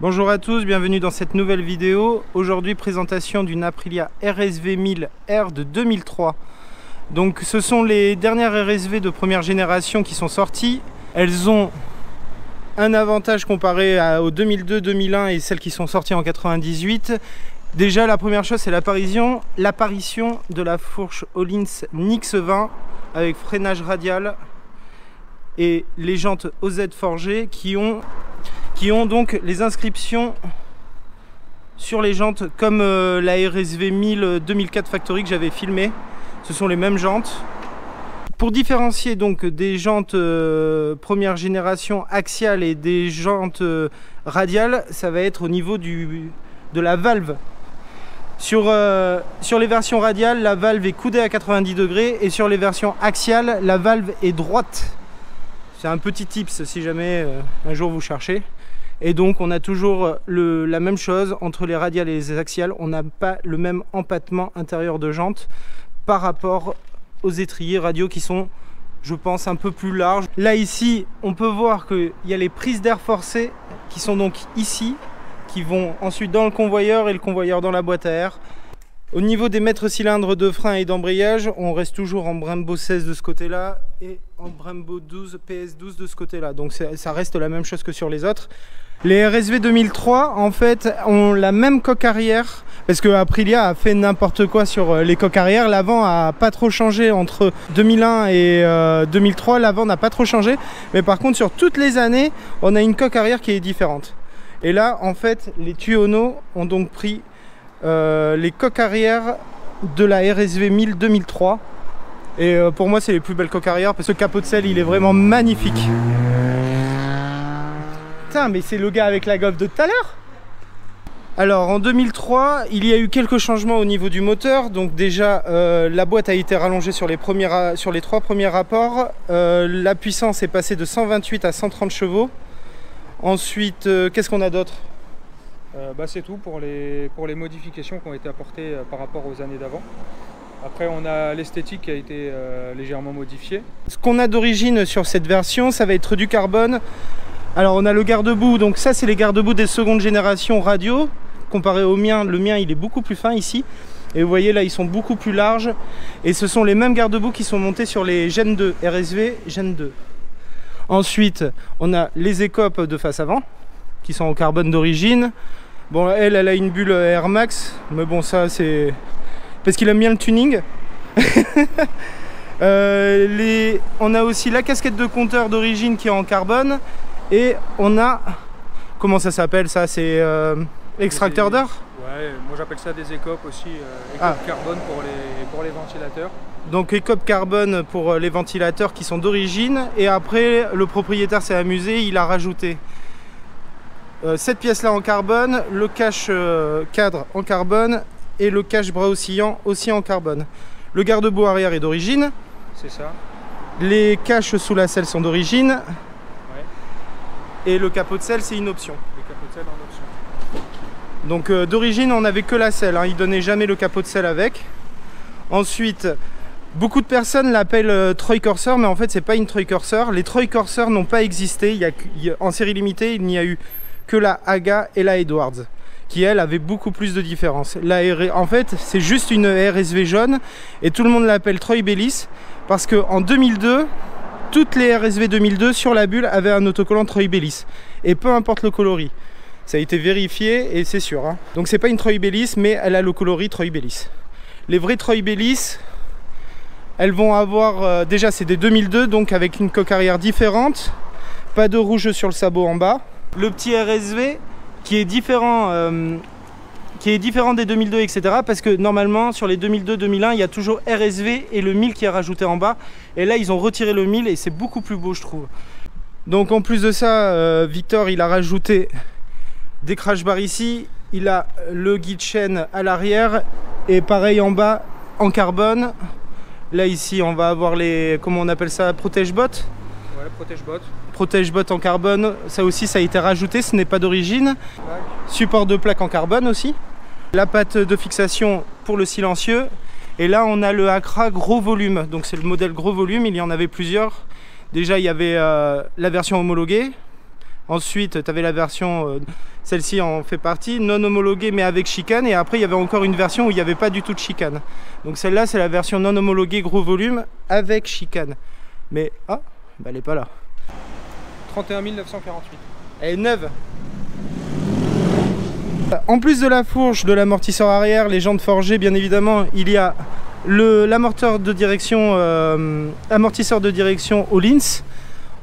Bonjour à tous, bienvenue dans cette nouvelle vidéo. Aujourd'hui, présentation d'une Aprilia RSV 1000R de 2003. Donc ce sont les dernières RSV de première génération qui sont sorties. Elles ont un avantage comparé aux 2002, 2001 et celles qui sont sorties en 98. Déjà, la première chose, c'est l'apparition de la fourche Öhlins Nix 20 avec freinage radial et les jantes OZ forgées qui ont donc les inscriptions sur les jantes comme la RSV 1000 2004 Factory que j'avais filmé. Ce sont les mêmes jantes. Pour différencier donc des jantes première génération axiale et des jantes radiales, ça va être au niveau de la valve. Sur les versions radiales, la valve est coudée à 90 degrés et sur les versions axiales, la valve est droite. C'est un petit tips si jamais un jour vous cherchez. Et donc on a toujours la même chose entre les radiales et les axiales. On n'a pas le même empattement intérieur de jante par rapport aux étriers radiaux qui sont, je pense, un peu plus larges. Là ici, on peut voir qu'il y a les prises d'air forcées qui sont donc ici, qui vont ensuite dans le convoyeur et le convoyeur dans la boîte à air. Au niveau des mètres cylindres de frein et d'embrayage, on reste toujours en Brembo 16 de ce côté-là et en Brembo 12 PS12 de ce côté-là. Donc ça reste la même chose que sur les autres. Les RSV 2003 en fait ont la même coque arrière parce que Aprilia a fait n'importe quoi sur les coques arrière. L'avant a pas trop changé entre 2001 et 2003. L'avant n'a pas trop changé, mais par contre sur toutes les années, on a une coque arrière qui est différente. Et là en fait les Tuono ont donc pris les coques arrière de la RSV 1000 2003 et pour moi c'est les plus belles coques arrière parce que le capot de selle il est vraiment magnifique. Putain, mais c'est le gars avec la Golf de tout à l'heure. Alors en 2003 il y a eu quelques changements au niveau du moteur. Donc déjà la boîte a été rallongée sur les 3 premiers rapports. La puissance est passée de 128 à 130 chevaux. Ensuite qu'est-ce qu'on a d'autre? C'est tout pour les modifications qui ont été apportées par rapport aux années d'avant. Après on a l'esthétique qui a été légèrement modifiée. Ce qu'on a d'origine sur cette version, ça va être du carbone. Alors on a le garde-boue, donc ça c'est les garde-boue des secondes générations radio. Comparé au mien, le mien il est beaucoup plus fin ici. Et vous voyez là ils sont beaucoup plus larges. Et ce sont les mêmes garde-boue qui sont montés sur les Gen 2, RSV Gen 2. Ensuite on a les écopes de face avant qui sont en carbone d'origine. Bon, elle a une bulle Air Max, mais bon, ça c'est parce qu'il aime bien le tuning. On a aussi la casquette de compteur d'origine qui est en carbone. Et on a, comment ça s'appelle ça? C'est extracteur d'air? Ouais, moi j'appelle ça des écopes aussi, écopes carbone pour les ventilateurs. Donc écopes carbone pour les ventilateurs qui sont d'origine. Et après, le propriétaire s'est amusé, il a rajouté cette pièce là en carbone, le cache cadre en carbone et le cache bras oscillant aussi en carbone. Le garde-boue arrière est d'origine. C'est ça. Les caches sous la selle sont d'origine. Ouais. Et le capot de selle c'est une option. Le capot de selle en option. Donc d'origine on n'avait que la selle, hein. Il donnait jamais le capot de selle avec. Ensuite, beaucoup de personnes l'appellent Troy Corser, mais en fait c'est pas une Troy Corser. Les Troy Corser n'ont pas existé. En série limitée il n'y a eu que la Aga et la Edwards, qui elle avait beaucoup plus de différence. En fait c'est juste une RSV jaune et tout le monde l'appelle Troy Bellis parce qu'en 2002 toutes les RSV 2002 sur la bulle avaient un autocollant Troy Bellis et peu importe le coloris, ça a été vérifié et c'est sûr, hein. Donc c'est pas une Troy Bellis mais elle a le coloris Troy Bellis. Les vrais Troy Bellis elles vont avoir déjà c'est des 2002 donc avec une coque arrière différente, pas de rouge sur le sabot en bas. Le petit RSV qui est différent des 2002 etc. parce que normalement sur les 2002-2001 il y a toujours RSV et le 1000 qui est rajouté en bas et là ils ont retiré le 1000 et c'est beaucoup plus beau je trouve. Donc en plus de ça Victor il a rajouté des crash bars ici, il a le guide chaîne à l'arrière et pareil en bas en carbone. Là ici on va avoir les, comment on appelle ça, protège-bottes. Voilà, protège-bottes. Protège-bottes en carbone, ça aussi ça a été rajouté, ce n'est pas d'origine. Support de plaque en carbone aussi. La patte de fixation pour le silencieux. Et là on a le Acra gros volume, donc c'est le modèle gros volume, il y en avait plusieurs. Déjà il y avait la version homologuée Ensuite, tu avais la version, celle-ci en fait partie, non homologuée mais avec chicane. Et après, il y avait encore une version où il n'y avait pas du tout de chicane. Donc celle-là, c'est la version non homologuée gros volume avec chicane. Mais, ah, bah, elle n'est pas là. 31 948. Elle est neuve. En plus de la fourche, de l'amortisseur arrière, les jantes forgées, bien évidemment, il y a l'amortisseur de direction Öhlins.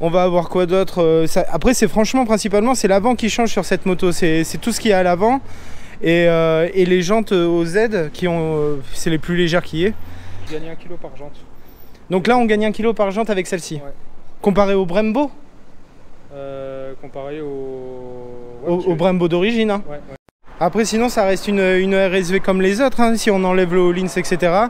On va avoir quoi d'autre? Après, c'est franchement, principalement, c'est l'avant qui change sur cette moto. C'est tout ce qu'il y a à l'avant. Et les jantes OZ, c'est les plus légères qui est. Je gagne 1 kg par jante. Donc là, on gagne 1 kg par jante avec celle-ci. Ouais. Comparé au Brembo comparé au Brembo d'origine. Hein. Ouais, ouais. Après, sinon, ça reste une RSV comme les autres, hein, si on enlève le Öhlins, etc.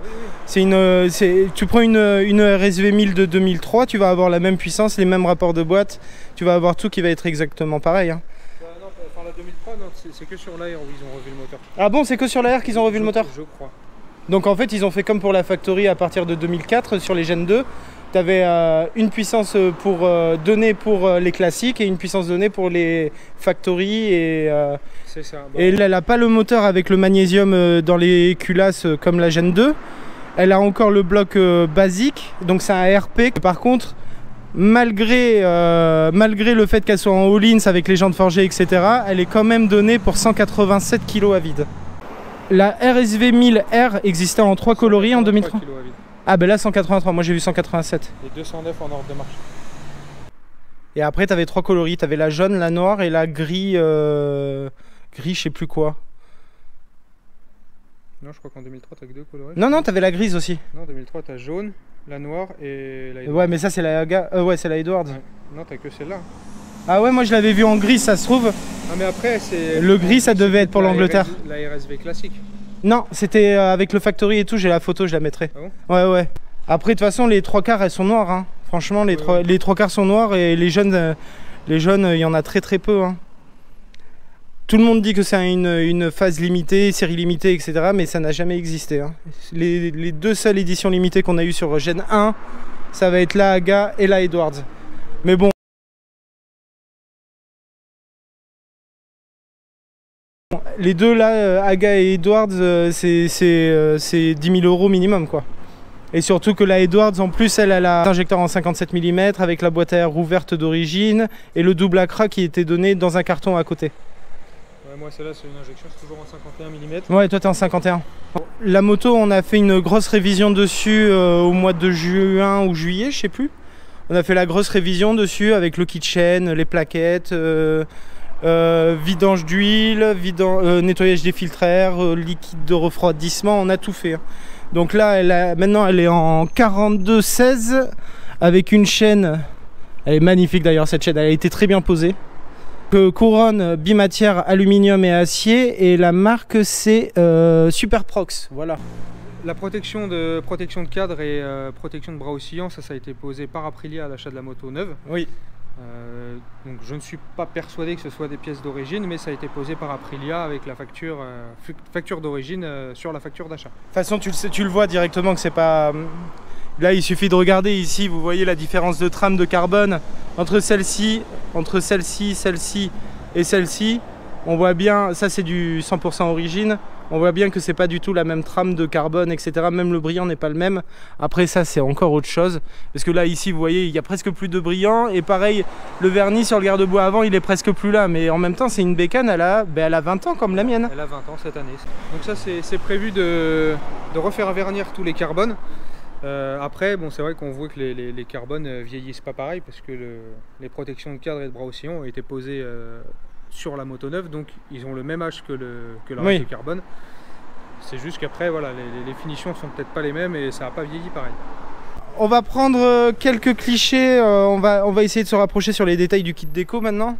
Oui. Tu prends une RSV 1000 de 2003, tu vas avoir la même puissance, les mêmes rapports de boîte, tu vas avoir tout qui va être exactement pareil. Hein. Non, enfin la 2003, c'est que sur l'AR où ils ont revu le moteur. Ah bon, c'est que sur l'AR qu'ils ont revu le moteur? Je crois. Donc en fait, ils ont fait comme pour la Factory à partir de 2004 sur les Gen 2. Tu avais une puissance donnée pour les classiques et une puissance donnée pour les Factory. C'est ça. Bon. Et elle n'a pas le moteur avec le magnésium dans les culasses comme la Gen 2. Elle a encore le bloc basique, donc c'est un RP. Par contre, malgré le fait qu'elle soit en Öhlins avec les jantes forgées, etc., elle est quand même donnée pour 187 kg à vide. La RSV 1000R existait en 3 coloris en 2003. Ah ben là 183, moi j'ai vu 187. Et 209 en ordre de marche. Et après tu avais 3 coloris, tu avais la jaune, la noire et la gris, gris je sais plus quoi. Non, je crois qu'en 2003 tu as que 2 coloris. Non, tu avais la grise aussi. Non, en 2003 tu as jaune, la noire et la Edwards. Ouais, mais ça c'est la ouais, c'est la Edwards. Ouais. Non, tu as que celle-là. Ah ouais, moi je l'avais vu en gris, ça se trouve. Non mais après c'est... Le gris ça devait être pour l'Angleterre. La RSV classique. Non, c'était avec le Factory et tout, j'ai la photo, je la mettrai. Ah bon? Ouais. Après, de toute façon, les 3 quarts, elles sont noires. Hein. Franchement, les 3 quarts sont noirs et les jeunes, il y en a très peu. Hein. Tout le monde dit que c'est une phase limitée, série limitée, etc. Mais ça n'a jamais existé. Hein. Les 2 seules éditions limitées qu'on a eues sur Gen 1, ça va être la Aga et la Edwards. Mais bon. Les deux là, Aga et Edwards, c'est 10 000 € minimum quoi. Et surtout que la Edwards en plus elle a l'injecteur en 57 mm avec la boîte à air ouverte d'origine et le double accra qui était donné dans un carton à côté. Ouais, moi celle-là c'est une injection, c'est toujours en 51 mm. Ouais, toi t'es en 51. La moto on a fait une grosse révision dessus au mois de juin ou juillet, je sais plus. On a fait la grosse révision dessus avec le kitchen, les plaquettes. Vidange d'huile, nettoyage des filtres à air, liquide de refroidissement, on a tout fait. Hein. Donc là, maintenant elle est en 42-16 avec une chaîne, elle est magnifique d'ailleurs cette chaîne, elle a été très bien posée. Couronne bimatière aluminium et acier et la marque c'est Superprox, voilà. La protection de cadre et protection de bras oscillants, ça a été posé par Aprilia à l'achat de la moto neuve. Oui. Donc je ne suis pas persuadé que ce soit des pièces d'origine, mais ça a été posé par Aprilia avec la facture d'origine sur la facture d'achat. De toute façon, tu le vois directement que c'est pas... Là, il suffit de regarder ici, vous voyez la différence de trame de carbone entre celle-ci et celle-ci. On voit bien, ça c'est du 100% origine. On voit bien que c'est pas du tout la même trame de carbone, etc. Même le brillant n'est pas le même. Après ça, c'est encore autre chose. Parce que là, ici, vous voyez, il y a presque plus de brillant. Et pareil, le vernis sur le garde-boue avant, il est presque plus là. Mais en même temps, c'est une bécane, elle a 20 ans comme la mienne. Elle a 20 ans cette année. Donc ça, c'est prévu de refaire vernir tous les carbones. Après, bon, c'est vrai qu'on voit que les carbones vieillissent pas pareil. Parce que les protections de cadre et de bras oscillants ont été posées... sur la moto neuve, donc ils ont le même âge que le reste de carbone. C'est juste qu'après, voilà, les finitions sont peut-être pas les mêmes et ça n'a pas vieilli pareil. On va prendre quelques clichés, on va essayer de se rapprocher sur les détails du kit déco maintenant.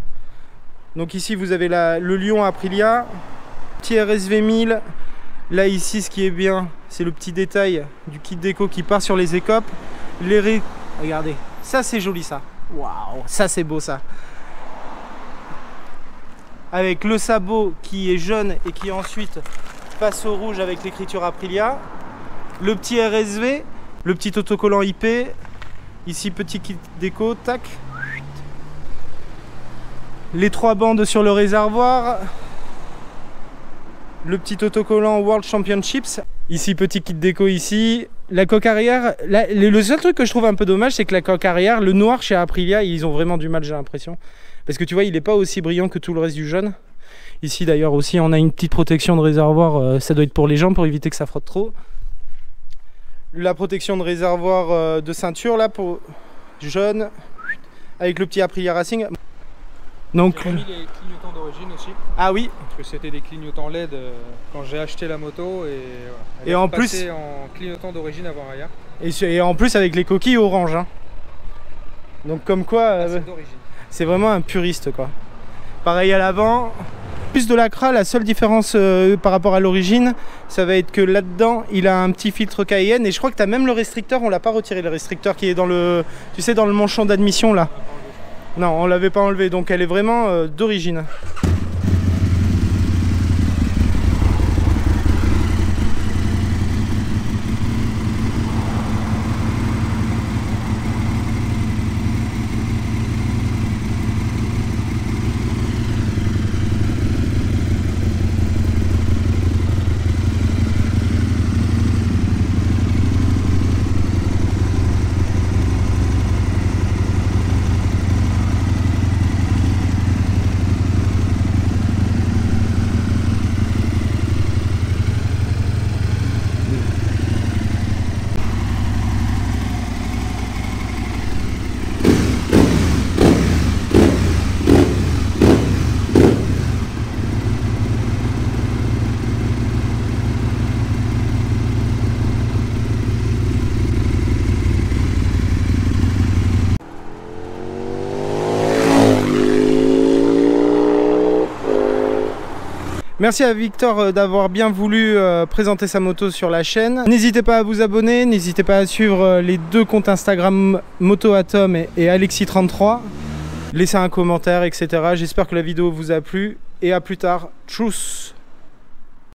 Donc ici vous avez le Lion Aprilia, petit RSV 1000. Là ici ce qui est bien, c'est le petit détail du kit déco qui part sur les écopes. Regardez, ça c'est joli ça. Waouh, ça c'est beau ça. Avec le sabot qui est jaune et qui ensuite passe au rouge avec l'écriture Aprilia, le petit RSV, le petit autocollant IP, ici petit kit déco, tac. Les 3 bandes sur le réservoir. Le petit autocollant World Championships. Ici, petit kit déco ici. La coque arrière, là, le seul truc que je trouve un peu dommage, c'est que la coque arrière, le noir chez Aprilia, ils ont vraiment du mal, j'ai l'impression. Parce que tu vois, il n'est pas aussi brillant que tout le reste du jaune. Ici d'ailleurs aussi, on a une petite protection de réservoir, ça doit être pour les jambes, pour éviter que ça frotte trop. La protection de réservoir de ceinture, là, pour jaune, avec le petit Aprilia Racing. Donc, j'ai remis les clignotants d'origine aussi. Ah oui. Parce que c'était des clignotants LED quand j'ai acheté la moto et voilà. Et en plus en clignotant d'origine avant-arrière. Et en plus avec les coquilles orange. Hein. Donc comme quoi, c'est vraiment un puriste quoi. Pareil à l'avant. Plus de l'Acra, la seule différence par rapport à l'origine, ça va être que là-dedans, il a un petit filtre Cayenne et je crois que tu as même le restricteur, on l'a pas retiré le restricteur qui est dans le, tu sais, dans le manchon d'admission là. Non, on l'avait pas enlevé, donc elle est vraiment d'origine. Merci à Victor d'avoir bien voulu présenter sa moto sur la chaîne. N'hésitez pas à vous abonner, n'hésitez pas à suivre les 2 comptes Instagram MotoAtom et Alexis33. Laissez un commentaire, etc. J'espère que la vidéo vous a plu et à plus tard. Tchuss!